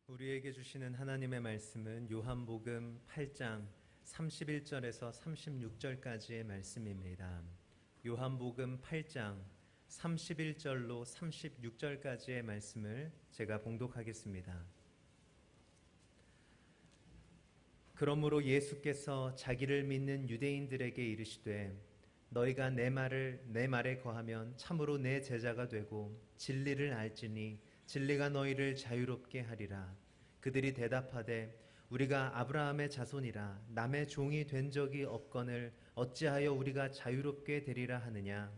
우리에게 주시는 하나님의 말씀은 요한복음 8장 31절에서 36절까지의 말씀입니다. 요한복음 8장 31절로 36절까지의 말씀을 제가 봉독하겠습니다. 그러므로 예수께서 자기를 믿는 유대인들에게 이르시되 너희가 내 말에 거하면 참으로 내 제자가 되고 진리를 알지니 진리가 너희를 자유롭게 하리라. 그들이 대답하되 우리가 아브라함의 자손이라 남의 종이 된 적이 없거늘 어찌하여 우리가 자유롭게 되리라 하느냐.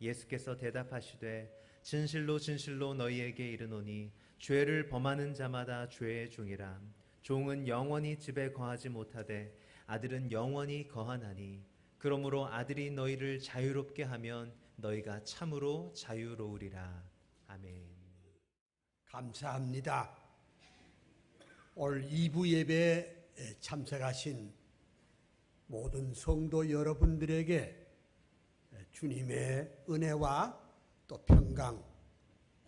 예수께서 대답하시되 진실로 진실로 너희에게 이르노니 죄를 범하는 자마다 죄의 종이라. 종은 영원히 집에 거하지 못하되 아들은 영원히 거하나니 그러므로 아들이 너희를 자유롭게 하면 너희가 참으로 자유로우리라. 아멘. 감사합니다. 오늘 2부 예배에 참석하신 모든 성도 여러분들에게 주님의 은혜와 또 평강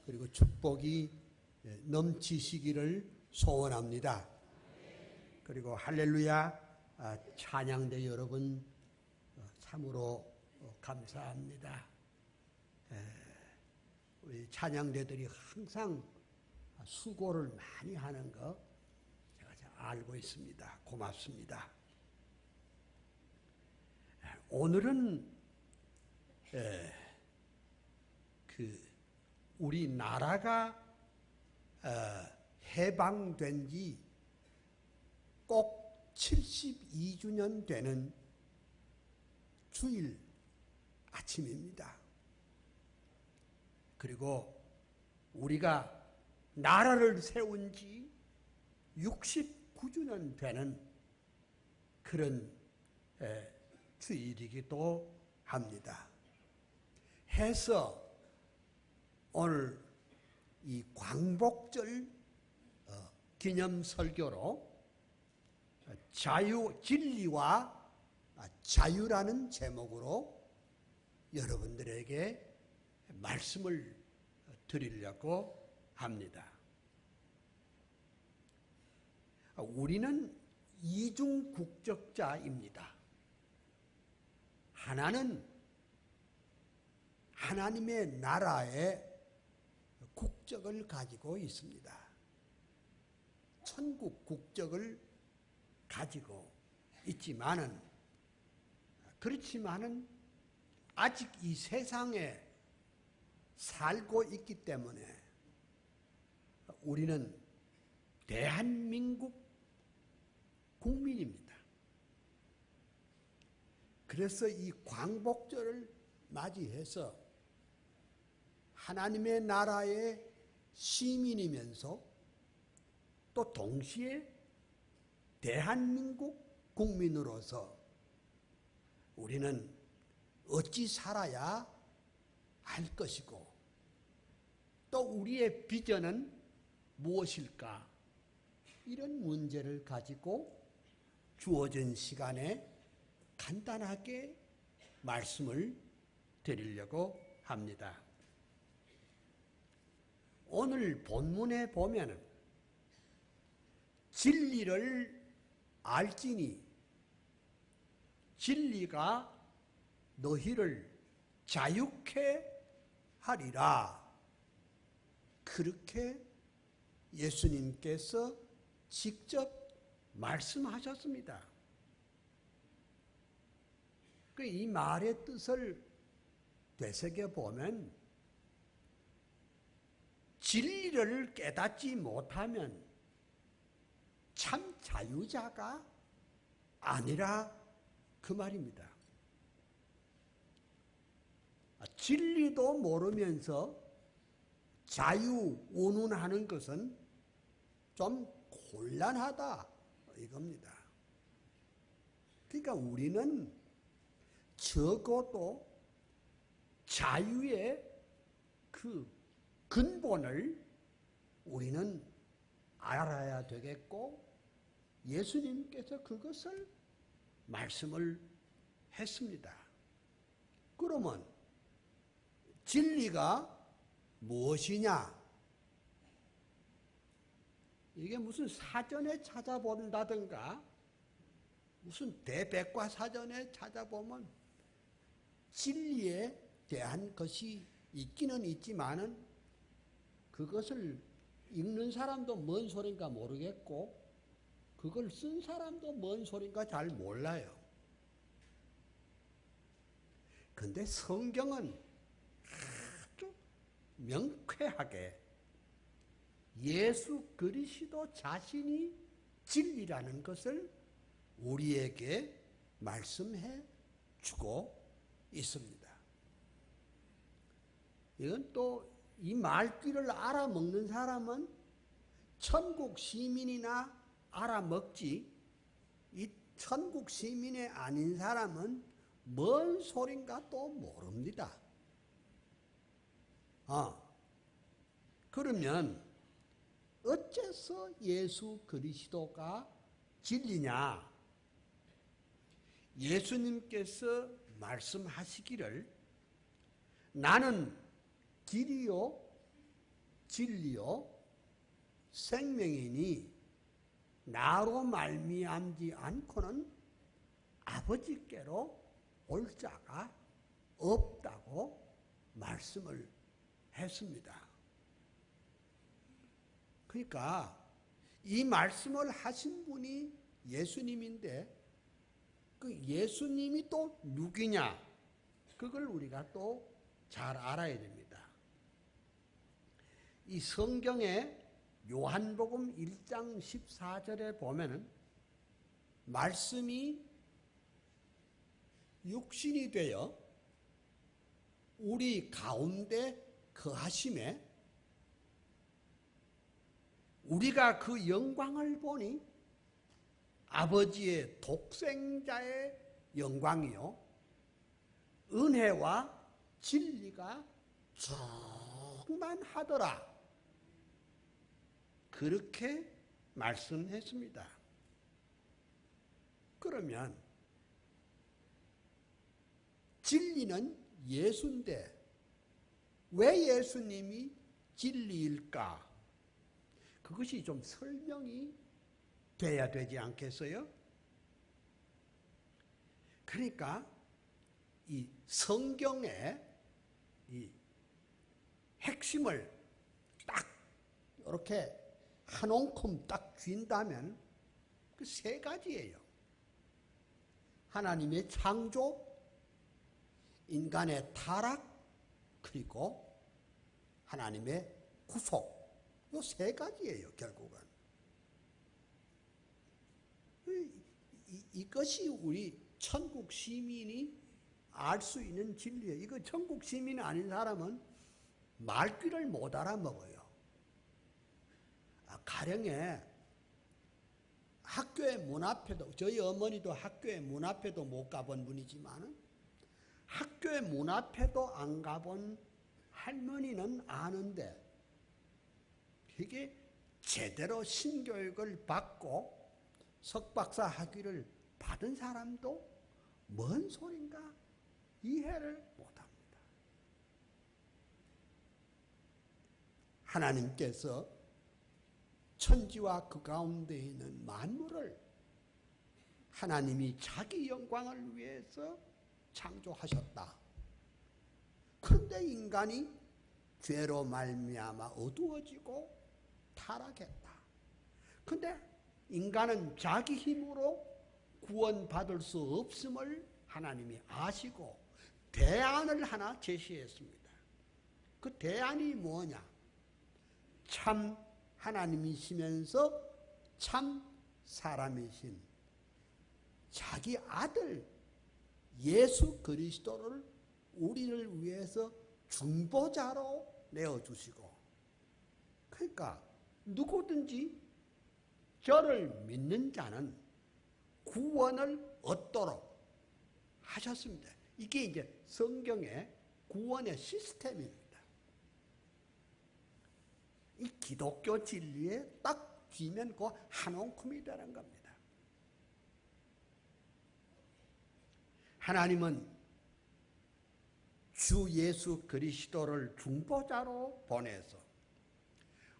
그리고 축복이 넘치시기를 소원합니다. 그리고 할렐루야 찬양대 여러분 참으로 감사합니다. 우리 찬양대들이 항상 수고를 많이 하는 거 제가 잘 알고 있습니다. 고맙습니다. 오늘은 우리 나라가 해방된 지 꼭 72주년 되는 주일 아침입니다. 그리고 우리가 나라를 세운 지 69주년 되는 그런 주일이기도 합니다. 해서 오늘 이 광복절 기념 설교로 진리와 자유라는 제목으로 여러분들에게 말씀을 드리려고 합니다. 우리는 이중 국적자입니다. 하나는 하나님의 나라의 국적을 가지고 있습니다. 천국 국적을 가지고 그렇지만은 아직 이 세상에 살고 있기 때문에 우리는 대한민국 국민입니다. 그래서 이 광복절을 맞이해서 하나님의 나라의 시민이면서 또 동시에 대한민국 국민으로서 우리는 어찌 살아야 할 것이고 또 우리의 비전은 무엇일까? 이런 문제를 가지고 주어진 시간에 간단하게 말씀을 드리려고 합니다. 오늘 본문에 보면은 진리를 알지니 진리가 너희를 자유케 하리라. 그렇게 예수님께서 직접 말씀하셨습니다. 이 말의 뜻을 되새겨보면 진리를 깨닫지 못하면 참 자유자가 아니라 그 말입니다. 진리도 모르면서 자유 운운하는 것은 좀 곤란하다 이겁니다. 그러니까 우리는 적어도 자유의 그 근본을 우리는 알아야 되겠고 예수님께서 그것을 말씀을 했습니다. 그러면 진리가 무엇이냐? 이게 무슨 사전에 찾아본다든가 무슨 대백과사전에 찾아보면 진리에 대한 것이 있기는 있지만은 그것을 읽는 사람도 뭔 소린가 모르겠고 그걸 쓴 사람도 뭔 소린가 잘 몰라요. 근데 성경은 아주 명쾌하게 예수 그리스도 자신이 진리라는 것을 우리에게 말씀해 주고 있습니다. 이건 또 이 말귀를 알아먹는 사람은 천국 시민이나 알아먹지 이 천국 시민이 아닌 사람은 뭔 소린가 또 모릅니다. 그러면 어째서 예수 그리스도가 진리냐? 예수님께서 말씀하시기를 나는 길이요 진리요 생명이니 나로 말미암지 않고는 아버지께로 올 자가 없다고 말씀을 했습니다. 그러니까 이 말씀을 하신 분이 예수님인데 그 예수님이 또 누구냐? 그걸 우리가 또 잘 알아야 됩니다. 이 성경에 요한복음 1장 14절에 보면은 말씀이 육신이 되어 우리 가운데 거하심에 우리가 그 영광을 보니 아버지의 독생자의 영광이요 은혜와 진리가 충만하더라. 그렇게 말씀했습니다. 그러면 진리는 예수인데 왜 예수님이 진리일까? 그것이 좀 설명이 돼야 되지 않겠어요? 그러니까 이 성경의 이 핵심을 딱 이렇게 한 움큼 딱 쥔다면 그 세 가지예요. 하나님의 창조, 인간의 타락, 그리고 하나님의 구속. 이 세 가지예요, 결국은. 이것이 우리 천국 시민이 알 수 있는 진리예요. 이거 천국 시민이 아닌 사람은 말귀를 못 알아먹어요. 가령에 학교의 문 앞에도, 저희 어머니도 학교의 문 앞에도 못 가본 분이지만 학교의 문 앞에도 안 가본 할머니는 아는데 이게 제대로 신교육을 받고 석박사 학위를 받은 사람도 뭔 소린가 이해를 못합니다. 하나님께서 천지와 그 가운데 있는 만물을 하나님이 자기 영광을 위해서 창조하셨다. 그런데 인간이 죄로 말미암아 어두워지고 타락했다. 그런데 인간은 자기 힘으로 구원받을 수 없음을 하나님이 아시고 대안을 하나 제시했습니다. 그 대안이 뭐냐? 참 하나님이시면서 참 사람이신 자기 아들 예수 그리스도를 우리를 위해서 중보자로 내어주시고, 그러니까 누구든지 저를 믿는 자는 구원을 얻도록 하셨습니다. 이게 이제 성경의 구원의 시스템입니다. 이 기독교 진리에 딱 쥐면 그 한 움큼이 되는 겁니다. 하나님은 주 예수 그리스도를 중보자로 보내서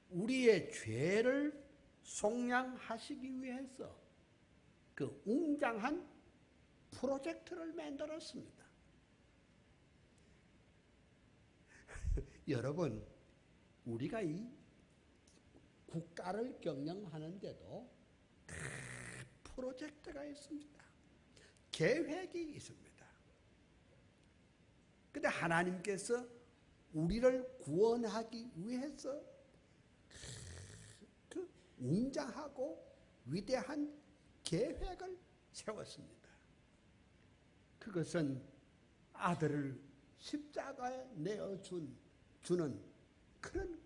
우리의 죄를 속량하시기 위해서 그 웅장한 프로젝트를 만들었습니다. 여러분, 우리가 이 국가를 경영하는데도 큰 프로젝트가 있습니다. 계획이 있습니다. 근데 하나님께서 우리를 구원하기 위해서 그 웅장하고 위대한 계획을 세웠습니다. 그것은 아들을 십자가에 주는 그런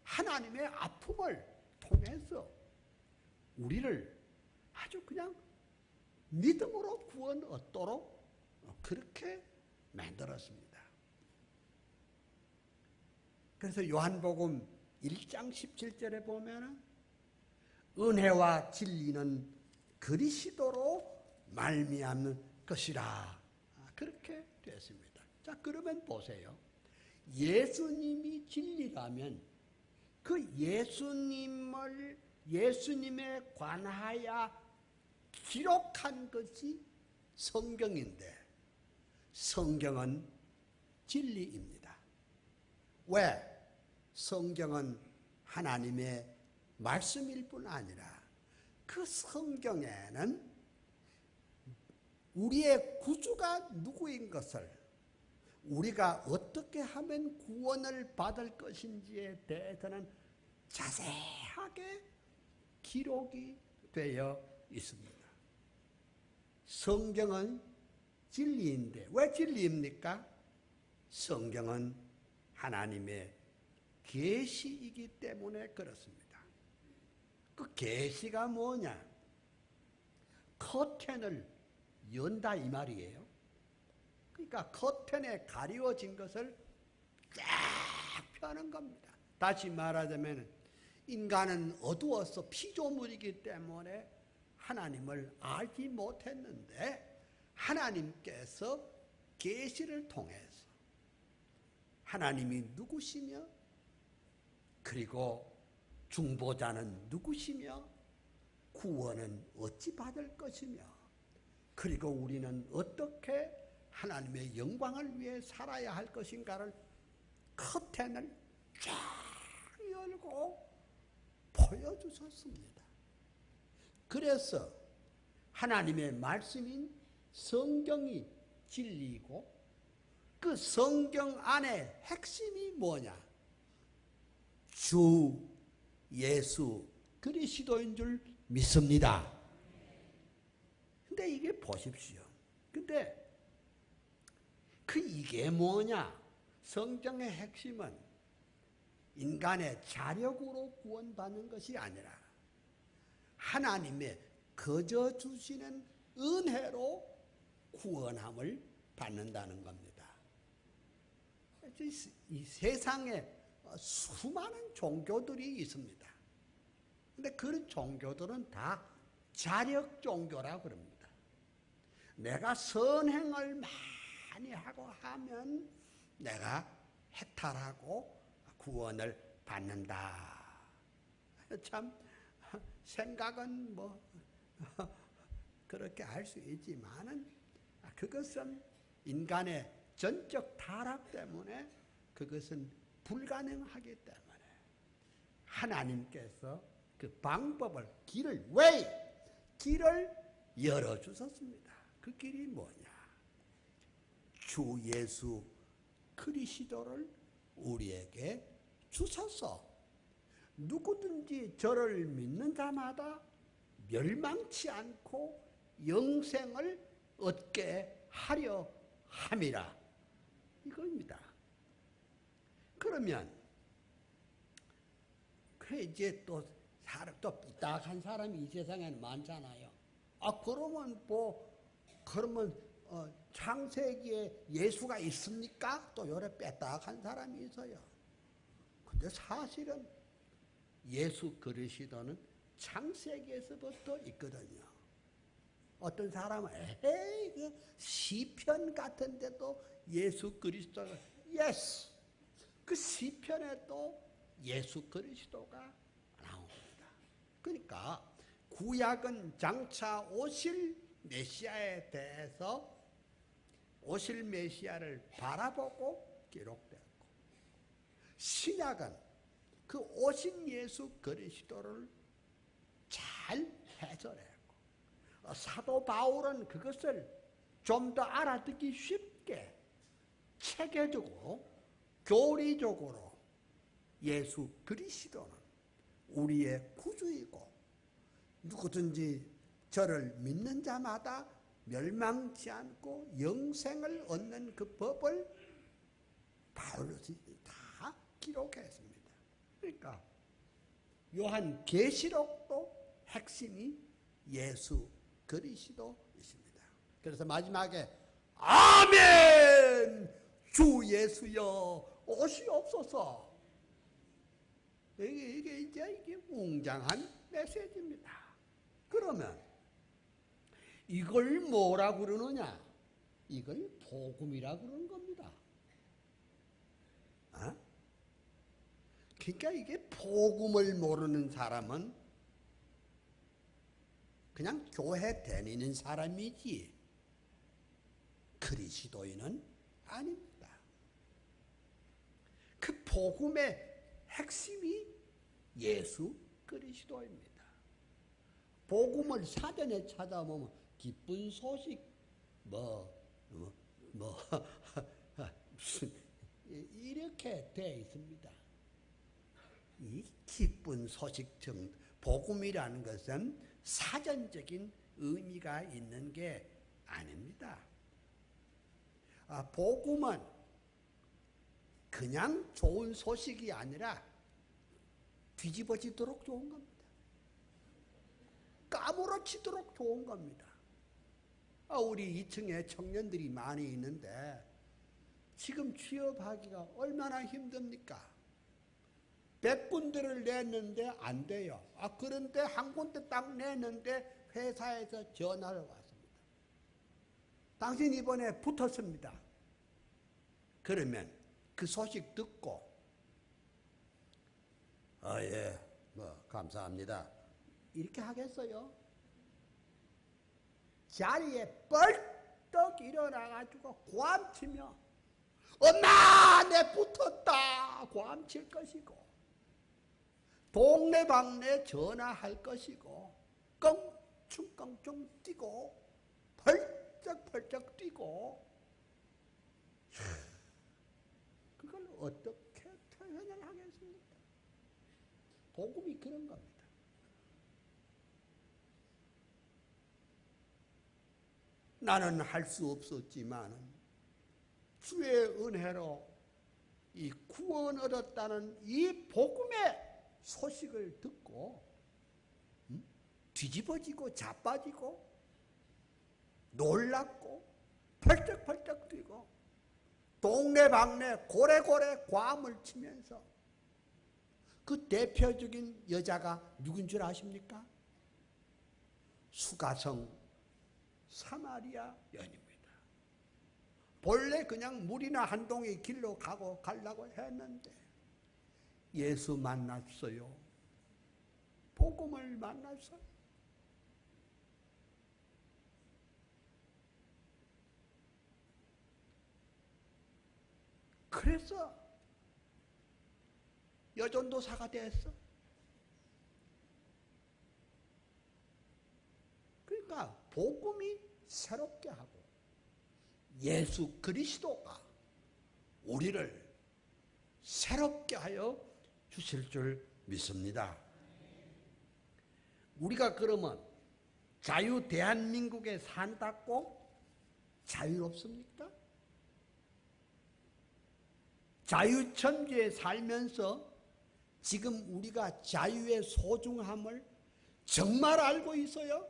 하나님의 아픔을 통해서 우리를 아주 그냥 믿음으로 구원 얻도록 그렇게 만들었습니다. 그래서 요한복음 1장 17절에 보면 은혜와 진리는 그리스도로 말미암는 것이라 그렇게 되었습니다. 자, 그러면 보세요. 예수님이 진리라면 그 예수님에 관하여 기록한 것이 성경인데 성경은 진리입니다. 왜? 성경은 하나님의 말씀일 뿐 아니라 그 성경에는 우리의 구주가 누구인 것을, 우리가 어떻게 하면 구원을 받을 것인지에 대해서는 자세하게 기록이 되어 있습니다. 성경은 진리인데 왜 진리입니까? 성경은 하나님의 계시이기 때문에 그렇습니다. 그 계시가 뭐냐? 커튼을 연다 이 말이에요. 그러니까 커튼에 가리워진 것을 쫙 펴는 겁니다. 다시 말하자면 인간은 어두워서 피조물이기 때문에 하나님을 알지 못했는데 하나님께서 계시를 통해서 하나님이 누구시며 그리고 중보자는 누구시며 구원은 어찌 받을 것이며 그리고 우리는 어떻게 하나님의 영광을 위해 살아야 할 것인가를 커튼을 쫙 열고 보여주셨습니다. 그래서 하나님의 말씀인 성경이 진리이고 그 성경 안에 핵심이 뭐냐? 주 예수 그리스도인 줄 믿습니다. 근데 이게 보십시오. 근데 이게 뭐냐? 성경의 핵심은 인간의 자력으로 구원받는 것이 아니라 하나님의 거저 주시는 은혜로 구원함을 받는다는 겁니다. 이 세상에 수많은 종교들이 있습니다. 근데 그런 종교들은 다 자력 종교라고 그럽니다. 내가 선행을 많이 하고 하면 내가 해탈하고 구원을 받는다. 참 생각은 뭐 그렇게 할 수 있지만은 그것은 인간의 전적 타락 때문에 그것은 불가능하기 때문에 하나님께서 그 방법을 길을 열어주셨습니다. 그 길이 뭐냐? 주 예수 그리스도를 우리에게 주셔서 누구든지 저를 믿는 자마다 멸망치 않고 영생을 얻게 하려 함이라. 이겁니다. 그러면 이제 또 삐딱한 사람이 이 세상에는 많잖아요. 그러면 창세기에 예수가 있습니까? 또 요래 빼딱한 사람이 있어요. 근데 사실은 예수 그리스도는 창세기에서부터 있거든요. 어떤 사람은 그 시편 같은데도 예수 그리스도가 예스 그 시편에도 예수 그리스도가 나옵니다. 그러니까 구약은 장차 오실 메시아에 대해서 오실 메시아를 바라보고 기록되었고, 신약은 그 오신 예수 그리스도를 잘 해설했고, 사도 바울은 그것을 좀 더 알아듣기 쉽게 체계적으로 교리적으로 예수 그리스도는 우리의 구주이고 누구든지 저를 믿는 자마다 멸망치 않고 영생을 얻는 그 법을 바울이 다 기록했습니다. 그러니까 요한 계시록도 핵심이 예수 그리스도이십니다. 그래서 마지막에 아멘 주 예수여 오시옵소서. 이게 웅장한 메시지입니다. 그러면 이걸 뭐라고 그러느냐? 이걸 복음이라고 그러는 겁니다. 그러니까 이게 복음을 모르는 사람은 그냥 교회 다니는 사람이지 그리스도인은 아닙니다. 그 복음의 핵심이 예수 그리스도입니다. 복음을 사전에 찾아보면 기쁜 소식 무슨 이렇게 되어 있습니다. 이 기쁜 소식 복음이라는 것은 사전적인 의미가 있는 게 아닙니다. 복음은 그냥 좋은 소식이 아니라 뒤집어지도록 좋은 겁니다. 까무러치도록 좋은 겁니다. 우리 2층에 청년들이 많이 있는데 지금 취업하기가 얼마나 힘듭니까? 100군데를 냈는데 안 돼요. 그런데 한 군데 딱 냈는데 회사에서 전화를 왔습니다. 당신 이번에 붙었습니다. 그러면 그 소식 듣고 예, 감사합니다. 이렇게 하겠어요? 자리에 벌떡 일어나가지고 고함치며 엄마 내 붙었다 고함칠 것이고 동네방네 전화할 것이고 껑충껑충 뛰고 펄쩍펄쩍 뛰고 그걸 어떻게 표현을 하겠습니까? 복음이 그런 겁니다. 나는 할 수 없었지만 주의 은혜로 이 구원 얻었다는 이 복음의 소식을 듣고 뒤집어지고 자빠지고 놀랐고 펄쩍펄쩍 뛰고 동네방네 고래고래 고함을 치면서 그 대표적인 여자가 누군 줄 아십니까? 수가성 사마리아 여인입니다. 본래 그냥 물이나 한 동이 길로 가려고 했는데 예수 만났어요. 복음을 만났어요. 그래서 여전도사가 됐어. 그러니까 복음이 새롭게 하고 예수 그리스도가 우리를 새롭게 하여 주실 줄 믿습니다. 우리가 그러면 자유 대한민국에 산다고 자유롭습니까? 자유천지에 살면서 지금 우리가 자유의 소중함을 정말 알고 있어요?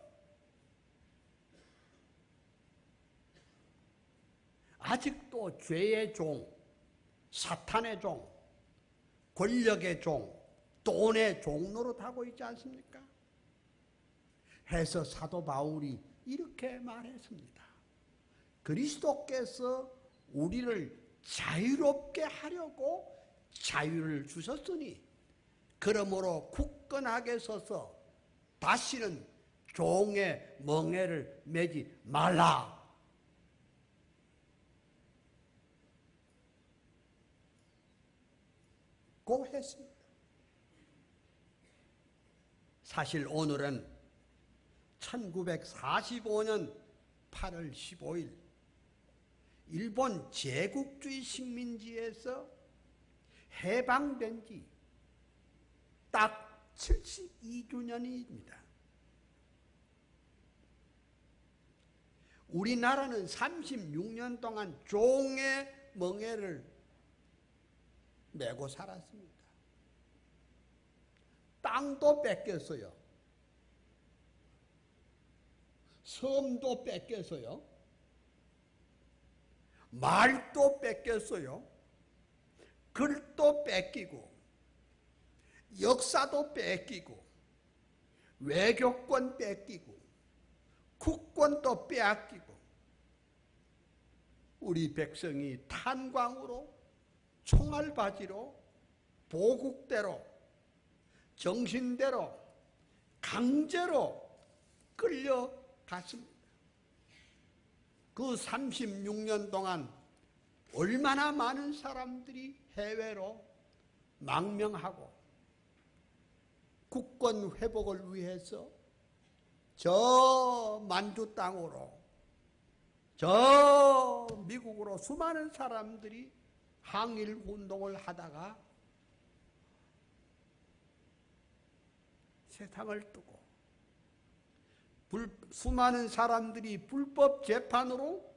아직도 죄의 종, 사탄의 종, 권력의 종, 돈의 종 노릇하고 있지 않습니까? 해서 사도 바울이 이렇게 말했습니다. 그리스도께서 우리를 자유롭게 하려고 자유를 주셨으니 그러므로 굳건하게 서서 다시는 종의 멍에를 매지 말라. 고 했습니다. 사실 오늘은 1945년 8월 15일 일본 제국주의 식민지에서 해방된 지 딱 72주년입니다. 우리나라는 36년 동안 종의 멍에를 메고 살았습니다. 땅도 뺏겼어요. 섬도 뺏겼어요. 말도 뺏겼어요. 글도 뺏기고 역사도 뺏기고 외교권 뺏기고 국권도 빼앗기고 우리 백성이 탄광으로 총알바지로 보국대로 정신대로 강제로 끌려갔습니다. 그 36년 동안 얼마나 많은 사람들이 해외로 망명하고 국권 회복을 위해서 저 만주 땅으로 저 미국으로 수많은 사람들이 항일 운동을 하다가 세상을 뜨고 수많은 사람들이 불법 재판으로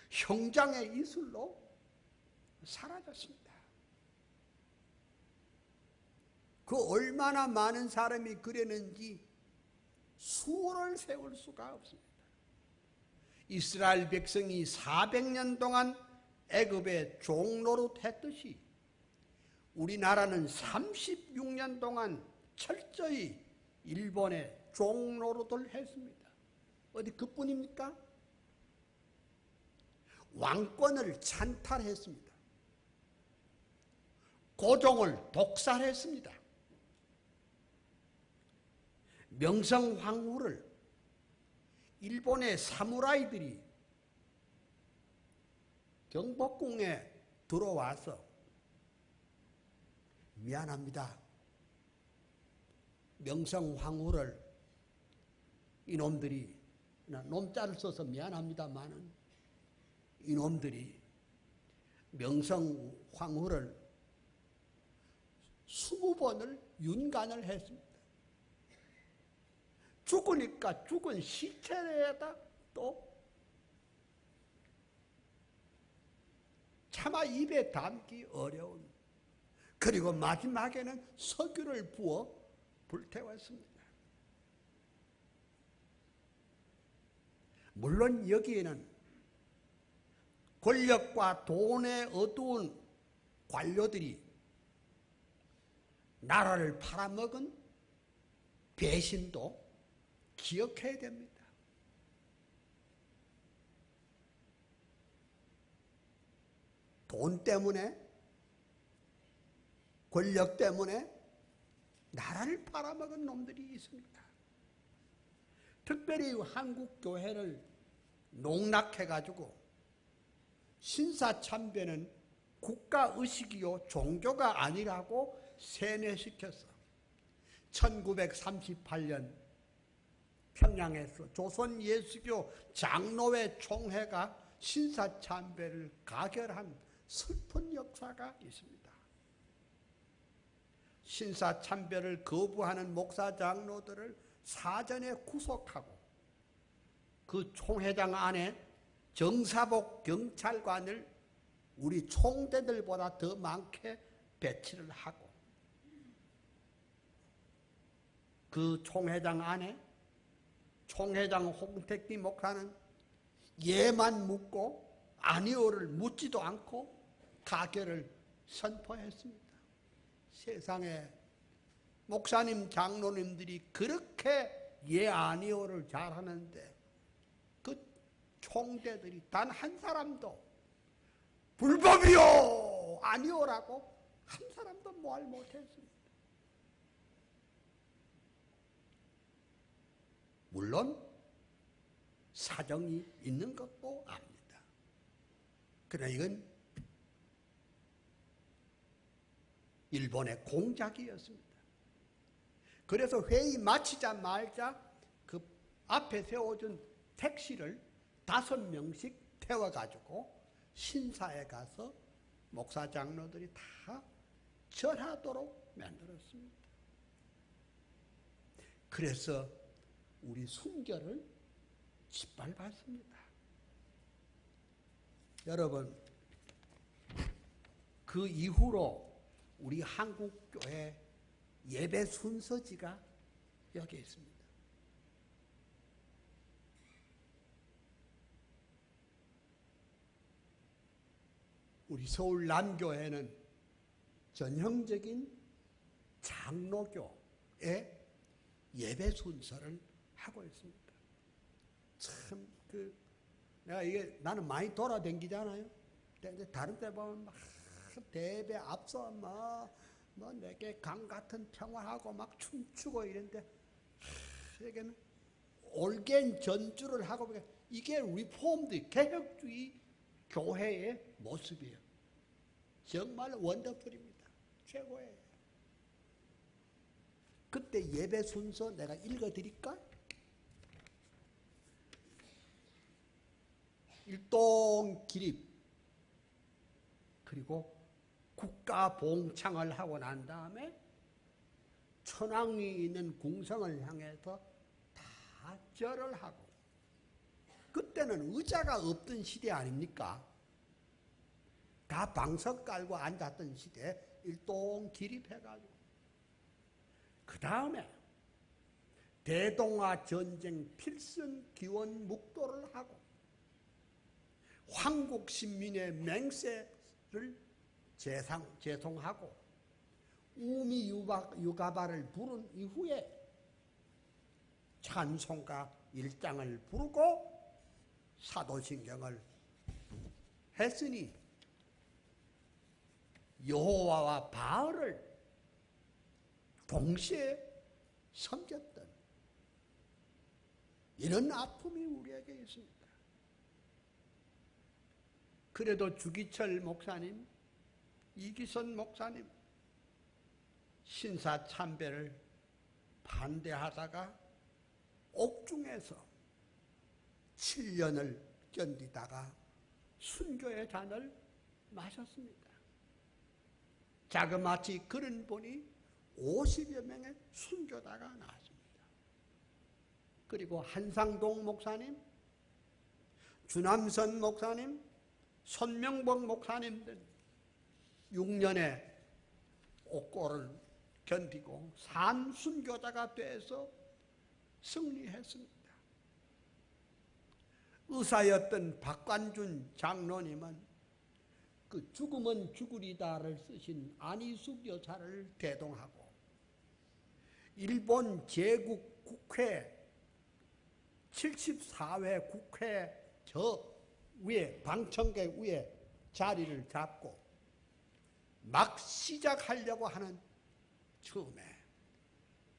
형장의 이슬로 사라졌습니다. 그 얼마나 많은 사람이 그랬는지 수를 세울 수가 없습니다. 이스라엘 백성이 400년 동안 애굽의 종노릇했듯이 우리나라는 36년 동안 철저히 일본의 종노릇을 했습니다. 어디 그뿐입니까? 왕권을 찬탈했습니다. 고종을 독살했습니다. 명성황후를 일본의 사무라이들이 경복궁에 들어와서 미안합니다. 명성황후를 이놈들이 놈자를 써서 미안합니다만은 이놈들이 명성황후를 20번을 윤관을 했습니다. 죽으니까 죽은 시체에다 또 차마 입에 담기 어려운, 그리고 마지막에는 석유를 부어 불태웠습니다. 물론 여기에는 권력과 돈에 어두운 관료들이 나라를 팔아먹은 배신도 기억해야 됩니다. 돈 때문에, 권력 때문에 나라를 팔아먹은 놈들이 있습니다. 특별히 한국 교회를 농락해가지고 신사참배는 국가의식이요 종교가 아니라고 세뇌시켰어. 1938년 평양에서 조선 예수교 장로회 총회가 신사참배를 가결한 슬픈 역사가 있습니다. 신사참배를 거부하는 목사 장로들을 사전에 구속하고 그 총회장 안에 정사복 경찰관을 우리 총대들보다 더 많게 배치를 하고 그 총회장 안에 총회장 홍택기 목사는 예만 묻고 아니오를 묻지도 않고 가결을 선포했습니다. 세상에 목사님 장로님들이 그렇게 예 아니오를 잘하는데 그 총대들이 단 한 사람도 불법이요 아니오라고 한 사람도 말 못했습니다. 물론 사정이 있는 것도 압니다. 그러나 이건 일본의 공작이었습니다. 그래서 회의 마치자마자 그 앞에 세워준 택시를 5명씩 태워가지고 신사에 가서 목사 장로들이 다 절하도록 만들었습니다. 그래서 우리 순교를 짓밟았습니다. 여러분, 그 이후로 우리 한국교회 예배 순서지가 여기 있습니다. 우리 서울 남교회는 전형적인 장로교의 예배 순서를 하고 있습니다. 참, 나는 많이 돌아다니잖아요. 근데 다른 때 보면 막 대배 앞서 뭐 내게 강 같은 평화하고 막 춤추고 이런데, 여기는 올겐 전주를 하고, 이게 리폼드, 개혁주의 교회의 모습이에요. 정말 원더풀입니다. 최고예요. 그때 예배 순서 내가 읽어드릴까? 일동 기립, 그리고 국가 봉창을 하고 난 다음에 천왕이 있는 궁성을 향해서 다 절을 하고, 그때는 의자가 없던 시대 아닙니까? 다 방석 깔고 앉았던 시대에 일동 기립해가지고, 그 다음에 대동아 전쟁 필승 기원 묵도를 하고, 황국 신민의 맹세를 제송하고, 우미 유가바를 부른 이후에 찬송가 1장을 부르고 사도신경을 했으니, 여호와와 바알을 동시에 섬겼던 이런 아픔이 우리에게 있습니다. 그래도 주기철 목사님, 이기선 목사님 신사 참배를 반대하다가 옥중에서 7년을 견디다가 순교의 잔을 마셨습니다. 자그마치 그런 분이 50여 명의 순교자가 나왔습니다. 그리고 한상동 목사님, 주남선 목사님, 손명복 목사님들 6년의 옥고를 견디고 산순교자가 돼서 승리했습니다. 의사였던 박관준 장로님은 그 죽으면 죽으리다를 쓰신 안희숙 여사를 대동하고, 일본 제국 국회 74회 국회 저 위에 방청객 위에 자리를 잡고 막 시작하려고 하는 처음에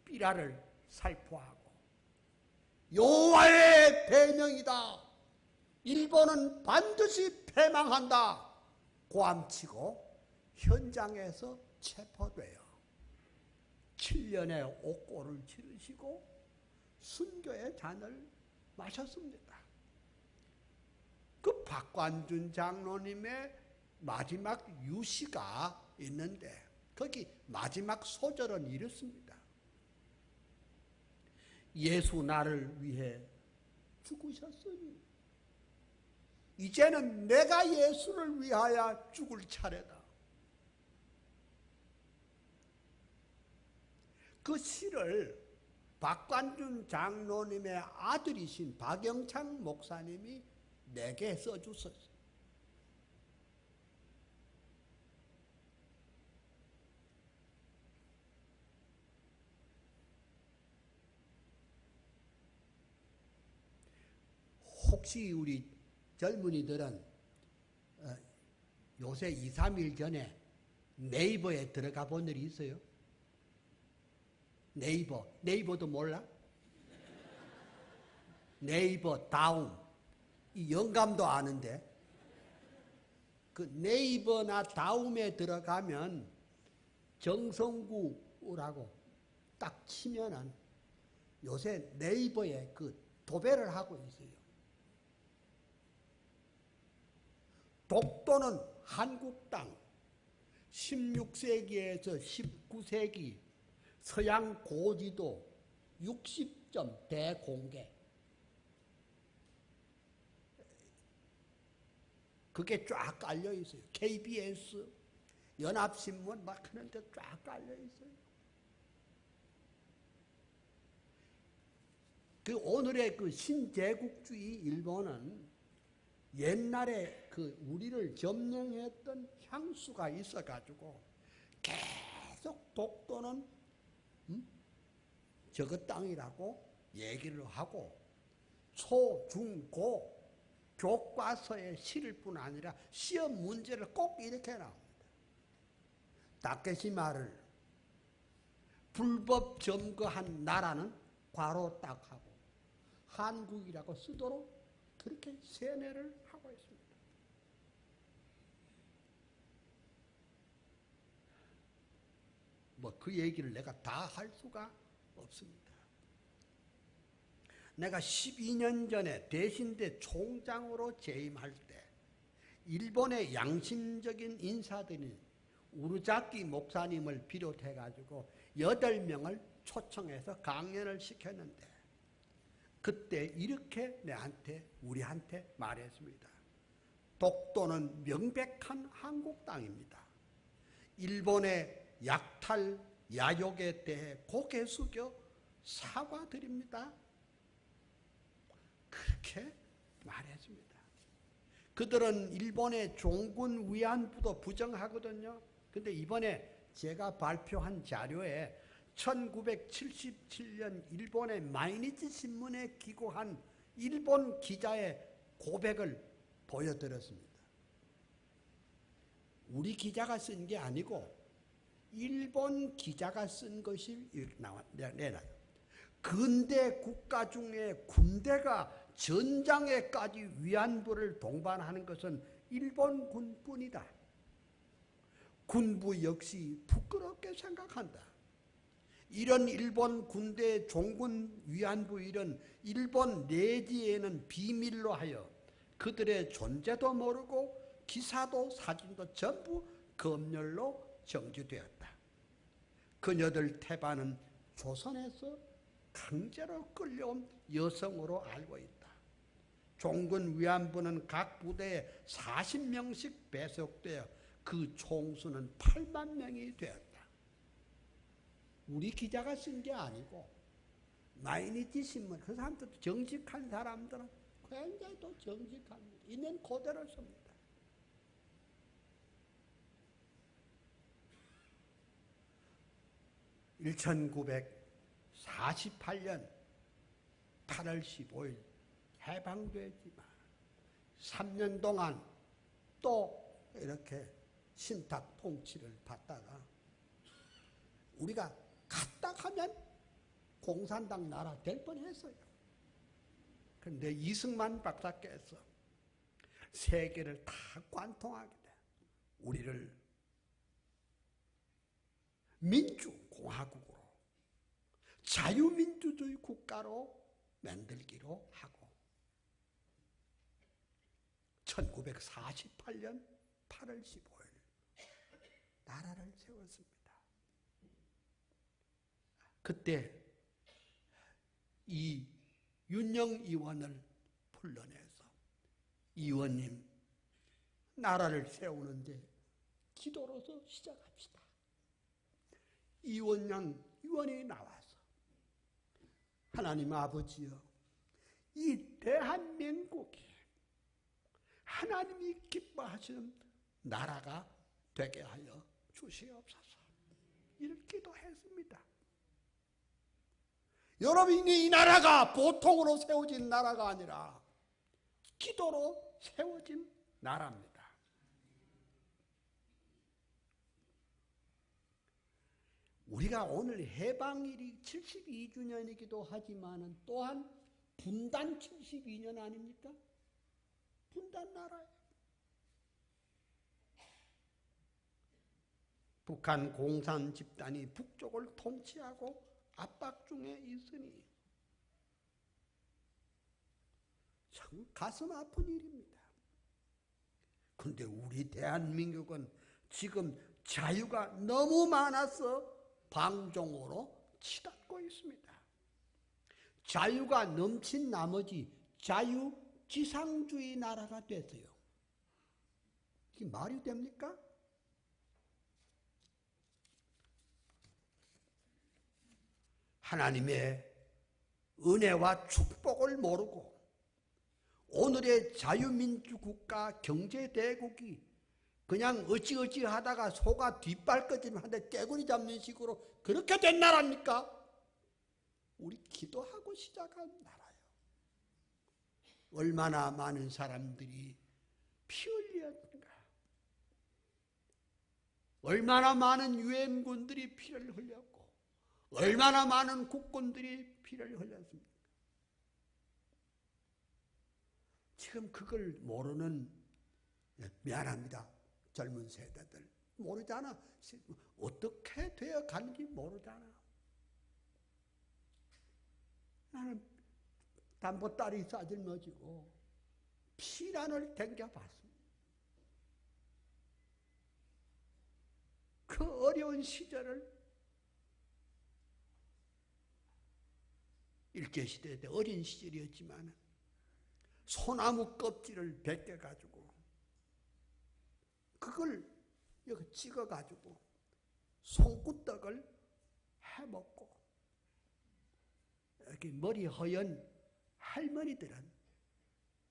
삐라를 살포하고, 여호와의 대명이다, 일본은 반드시 패망한다 고함치고 현장에서 체포되어 7년의 옥고를 치르시고 순교의 잔을 마셨습니다. 그 박관준 장로님의 마지막 유시가 있는데, 거기 마지막 소절은 이렇습니다. 예수 나를 위해 죽으셨으니 이제는 내가 예수를 위하여 죽을 차례다. 그 시를 박관준 장로님의 아들이신 박영창 목사님이 내게 써주셨어요. 혹시 우리 젊은이들은 요새 2, 3일 전에 네이버에 들어가 본 일이 있어요? 네이버도 몰라? 네이버 다움, 이 영감도 아는데, 그 네이버나 다움에 들어가면 정성구라고 딱 치면은 요새 네이버에 그 도배를 하고 있어요. 독도는 한국 땅, 16세기에서 19세기 서양 고지도 60점 대공개. 그게 쫙 깔려 있어요. KBS, 연합신문 막 하는데 쫙 깔려 있어요. 그 오늘의 그 신제국주의 일본은 옛날에 그 우리를 점령했던 향수가 있어가지고 계속 독도는 저거 땅이라고 얘기를 하고 초, 중, 고 교과서에 실을 뿐 아니라 시험 문제를 꼭 이렇게 나옵니다. 다케시마를 불법 점거한 나라는 괄호 딱 하고 한국이라고 쓰도록 그렇게 세뇌를 하고 있습니다. 뭐 그 얘기를 내가 다 할 수가 없습니다. 내가 12년 전에 대신대 총장으로 재임할 때 일본의 양심적인 인사들이 우르자키 목사님을 비롯해 가지고 8명을 초청해서 강연을 시켰는데 그때 이렇게 우리한테 말했습니다. 독도는 명백한 한국 땅입니다. 일본의 약탈, 야욕에 대해 고개 숙여 사과드립니다. 그렇게 말했습니다. 그들은 일본의 종군 위안부도 부정하거든요. 근데 이번에 제가 발표한 자료에 1977년 일본의 마이니치 신문에 기고한 일본 기자의 고백을 보여드렸습니다. 우리 기자가 쓴 게 아니고 일본 기자가 쓴 것이 내놔요. 근대 국가 중에 군대가 전장에까지 위안부를 동반하는 것은 일본 군뿐이다. 군부 역시 부끄럽게 생각한다. 이런 일본 군대의 종군 위안부 일은 일본 내지에는 비밀로 하여 그들의 존재도 모르고 기사도 사진도 전부 검열로 정지되었다. 그녀들 태반은 조선에서 강제로 끌려온 여성으로 알고 있다. 종군 위안부는 각 부대에 40명씩 배속되어 그 총수는 8만 명이 되었다. 우리 기자가 쓴 게 아니고 마이니치 신문, 그 사람들도 정직한 사람들은 굉장히 또 정직합니다. 있는 그대로 씁니다. (1948년 8월 15일) 해방되지만 3년 동안 또 이렇게 신탁 통치를 받다가 우리가 갔다 하면 공산당 나라 될 뻔했어요. 그런데 이승만 박사께서 세계를 다 관통하게 돼 우리를 민주공화국으로 자유민주주의 국가로 만들기로 하고 1948년 8월 15일 나라를 세웠습니다. 그때 이 윤영 의원을 불러내서 의원님 나라를 세우는데 기도로서 시작합시다. 의원이 나와서 하나님 아버지여 이 대한민국이 하나님이 기뻐하시는 나라가 되게 하여 주시옵소서. 이렇게 기도했습니다. 여러분이 이 나라가 보통으로 세워진 나라가 아니라 기도로 세워진 나라입니다. 우리가 오늘 해방일이 72주년이기도 하지만 또한 분단 72년 아닙니까? 분단 나라예요. 북한 공산 집단이 북쪽을 통치하고 압박 중에 있으니 참 가슴 아픈 일입니다. 근데 우리 대한민국은 지금 자유가 너무 많아서 방종으로 치닫고 있습니다. 자유가 넘친 나머지 자유지상주의 나라가 됐어요. 이게 말이 됩니까? 하나님의 은혜와 축복을 모르고 오늘의 자유민주국가 경제대국이 그냥 어찌어찌 하다가 소가 뒷발끝질하는데 떼구리 잡는 식으로 그렇게 된 나라입니까? 우리 기도하고 시작한 나라예요. 얼마나 많은 사람들이 피 흘렸는가. 얼마나 많은 유엔군들이 피를 흘렸고 얼마나 많은 국군들이 피를 흘렸습니까? 지금 그걸 모르는, 미안합니다. 젊은 세대들 모르잖아. 어떻게 되어 가는지 모르잖아. 나는 담보다리 싸질머지고 피난을 댕겨봤습니다. 그 어려운 시절을 일제시대 때 어린 시절이었지만 소나무 껍질을 벗겨가지고 그걸 여기 찍어가지고 송구떡을 해먹고 여기 머리 허연 할머니들은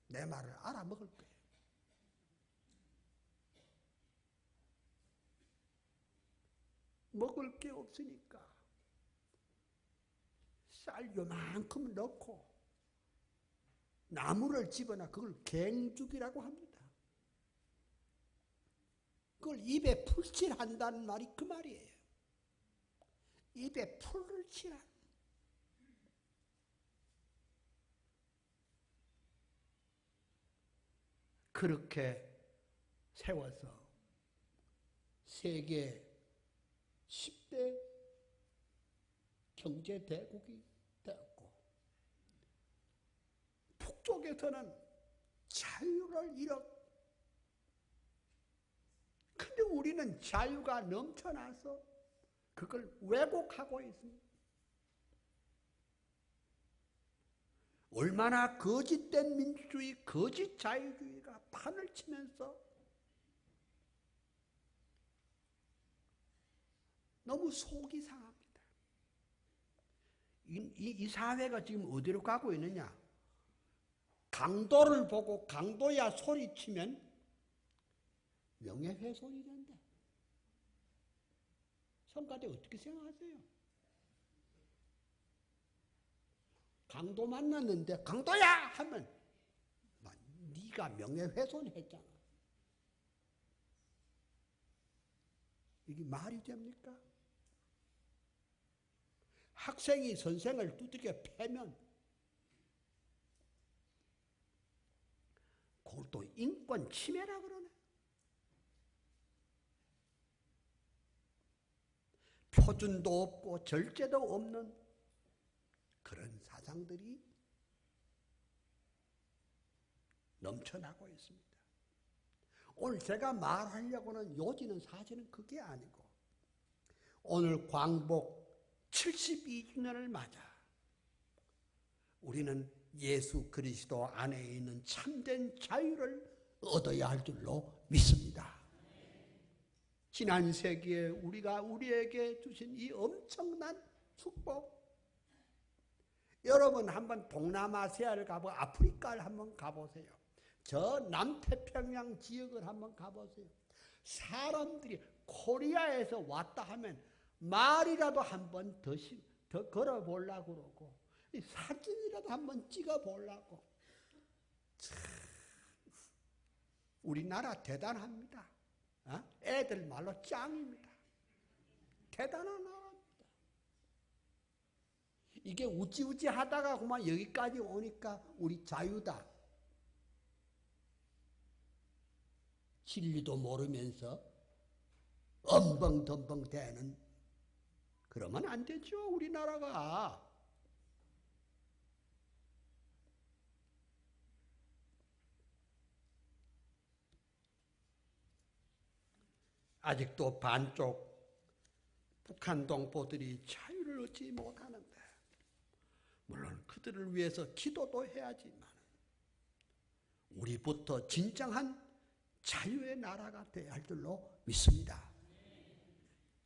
내 말을 알아먹을 거예요. 먹을 게 없으니까 쌀 요만큼 넣고 나무를 집어나 그걸 갱죽이라고 합니다. 그걸 입에 풀칠한다는 말이 그 말이에요. 입에 풀을 칠한. 그렇게 세워서 세계 10대 경제대국이 되었고 북쪽에서는 자유를 잃었고 근데 우리는 자유가 넘쳐나서 그걸 왜곡하고 있습니다. 얼마나 거짓된 민주주의, 거짓 자유주의가 판을 치면서 너무 속이 상합니다. 이 사회가 지금 어디로 가고 있느냐? 강도를 보고 강도야 소리치면 명예훼손이 된다. 성가대 어떻게 생각하세요? 강도 만났는데 강도야 하면 네가 명예훼손했잖아. 이게 말이 됩니까? 학생이 선생을 두들겨 패면 그걸 또 인권 침해라 그러네. 표준도 없고 절제도 없는 그런 사상들이 넘쳐나고 있습니다. 오늘 제가 말하려고는 요지는 사실은 그게 아니고 오늘 광복 72주년을 맞아 우리는 예수 그리스도 안에 있는 참된 자유를 얻어야 할 줄로 믿습니다. 지난 세기에 우리가 우리에게 주신 이 엄청난 축복, 여러분 한번 동남아시아를 가보고 아프리카를 한번 가보세요. 저 남태평양 지역을 한번 가보세요. 사람들이 코리아에서 왔다 하면 말이라도 한번 더 걸어보려고 그러고 사진이라도 한번 찍어보려고. 참, 우리나라 대단합니다. 애들 말로 짱입니다. 대단한 나라입니다. 이게 우찌우찌 하다가 그만 여기까지 오니까 우리 자유다. 진리도 모르면서 엄벙덤벙 대는, 그러면 안 되죠, 우리나라가. 아직도 반쪽 북한 동포들이 자유를 얻지 못하는데, 물론 그들을 위해서 기도도 해야지만 우리부터 진정한 자유의 나라가 되어야 할 줄로 믿습니다.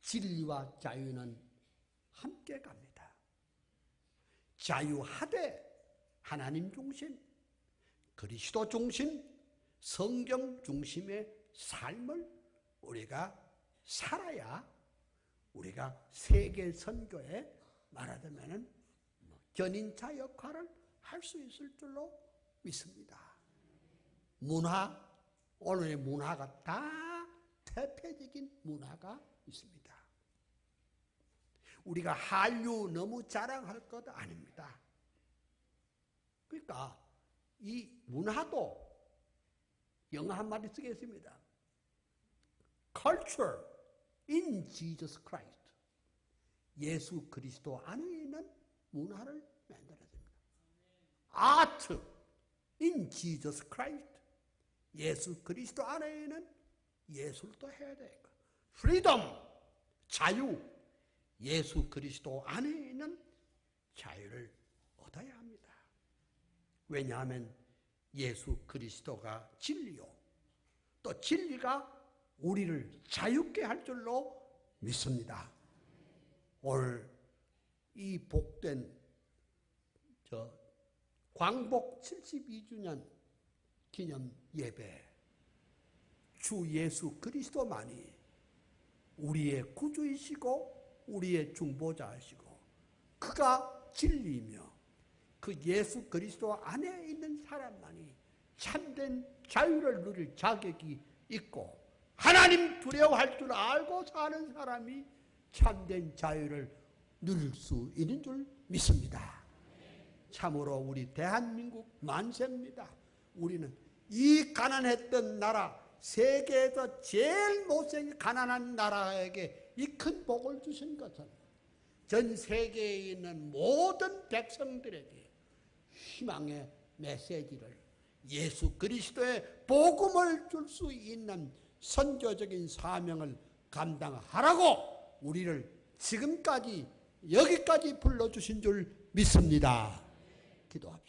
진리와 자유는 함께 갑니다. 자유하되 하나님 중심, 그리스도 중심, 성경 중심의 삶을 우리가 살아야 우리가 세계 선교에 말하자면 견인차 역할을 할 수 있을 줄로 믿습니다. 문화, 오늘의 문화가 다 대표적인 문화가 있습니다. 우리가 한류 너무 자랑할 것 아닙니다. 그러니까 이 문화도 영어 한마디 쓰겠습니다. Culture in Jesus Christ. 예수 그리스도 안에 있는 문화를 만들어야 됩니다. Art in Jesus Christ. 예수 그리스도 안에 있는 예술도 해야 되고. Freedom, 자유. 예수 그리스도 안에 있는 자유를 얻어야 합니다. 왜냐하면 예수 그리스도가 진리요, 또 진리가 우리를 자유케 할 줄로 믿습니다. 오늘 이 복된 광복 72주년 기념 예배, 주 예수 그리스도만이 우리의 구주이시고 우리의 중보자이시고 그가 진리이며 그 예수 그리스도 안에 있는 사람만이 참된 자유를 누릴 자격이 있고, 하나님 두려워할 줄 알고 사는 사람이 참된 자유를 누릴 수 있는 줄 믿습니다. 참으로 우리 대한민국 만세입니다. 우리는 이 가난했던 나라, 세계에서 제일 못생긴 가난한 나라에게 이 큰 복을 주신 것은 전 세계에 있는 모든 백성들에게 희망의 메시지를, 예수 그리스도의 복음을 줄 수 있는 선교적인 사명을 감당하라고 우리를 지금까지 여기까지 불러주신 줄 믿습니다. 기도합시다.